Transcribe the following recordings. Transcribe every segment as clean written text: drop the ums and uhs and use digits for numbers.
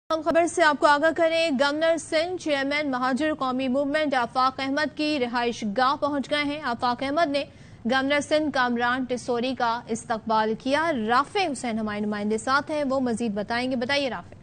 हम खबर से आपको आगाह करें। गवर्नर सिंध चेयरमैन महाजिर कौमी मूवमेंट आफाक अहमद की रिहाइश गाह पहुंच गए हैं। आफाक अहमद ने गवर्नर सिंध कामरान टिसोरी का इस्तकबाल किया। राफे हुसैन हमारे नुमाइंदे साथ हैं, वो मजीद बताएंगे। बताइए राफे।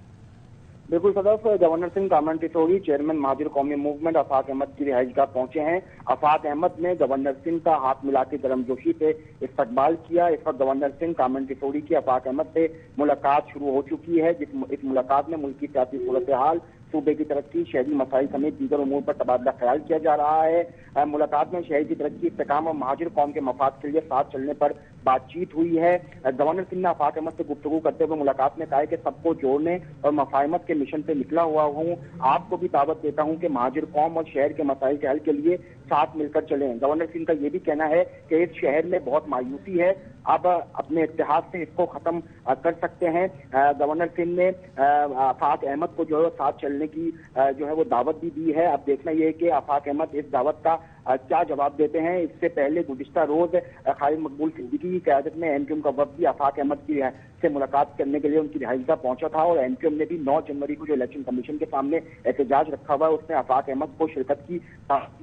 बिल्कुल Sadaf, governor Singh Kamran Tessori chairman Muhajir कौमी मूवमेंट आफाक अहमद की रिहाइशगाह पहुंचे हैं। आफाक अहमद ने गवर्नर सिंह का हाथ मिला के गर्मजोशी से इस्तकबाल किया। इस वक्त गवर्नर सिंह कामरान टिसोरी की आफाक अहमद से मुलाकात शुरू हो चुकी है। इस मुलाकात में मुल्क की सियासी सूरत हाल, सूबे की तरक्की, शहरी मसाइल समेत दीगर उमूर पर तबादला ख्याल किया जा रहा है। मुलाकात में शहर की तरक्की, इस्तेकाम और महाजिर कौम के मफाद के लिए साथ चलने पर बातचीत हुई है। गवर्नर सिंह ने आफाक अहमद से गुफ्तगू करते हुए मुलाकात में कहा है कि सबको जोड़ने और मफाहमत के मिशन से निकला हुआ हूँ। आपको भी दावत देता हूँ कि महाजिर कौम और शहर के मसाइल के हल के लिए साथ मिलकर चलें। गवर्नर सिंह का ये भी कहना है कि इस शहर में बहुत मायूसी है, अब अपने इत्तेहाद से इसको खत्म कर सकते हैं। गवर्नर सिंह ने आफाक अहमद को जो है साथ चलने की जो है वो दावत भी दी है। अब देखना यह है कि आफाक अहमद इस दावत का क्या जवाब देते हैं। इससे पहले गुज़िश्ता रोज खालिद मकबूल सिद्दीकी की क़यादत में एमक्यूएम का वफ़द भी आफाक अहमद की से मुलाकात करने के लिए उनकी रिहाइशगाह पहुंचा था और एमक्यूएम ने भी 9 जनवरी को जो इलेक्शन कमीशन के सामने एहतजाज रखा हुआ है उसमें आफाक अहमद को शिरकत की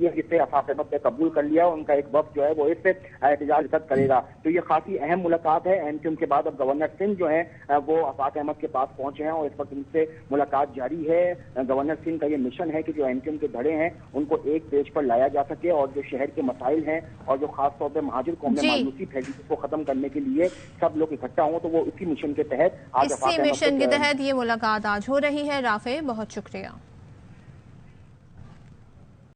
जिससे आफाक अहमद ने कबूल कर लिया। उनका एक वफ़द जो है वो इस एहतजाज शिरकत करेगा। तो ये खासी अहम मुलाकात है। एमक्यूएम के बाद अब गवर्नर सिंह जो है वो आफाक अहमद के पास पहुंचे हैं और इस वक्त उनसे मुलाकात जारी है। गवर्नर सिंह का ये मिशन है कि जो एमक्यूएम के धड़े हैं उनको एक पेज पर लाया जा सके और जो शहर के मसाइल हैं और जो खास तौर पर महाजिर कौम में मायूसी फैली उसको खत्म करने के लिए सब लोग इकट्ठा हों। तो वो इसी मिशन के तहत आज इसी मिशन के तहत ये मुलाकात आज हो रही है। राफे, बहुत शुक्रिया।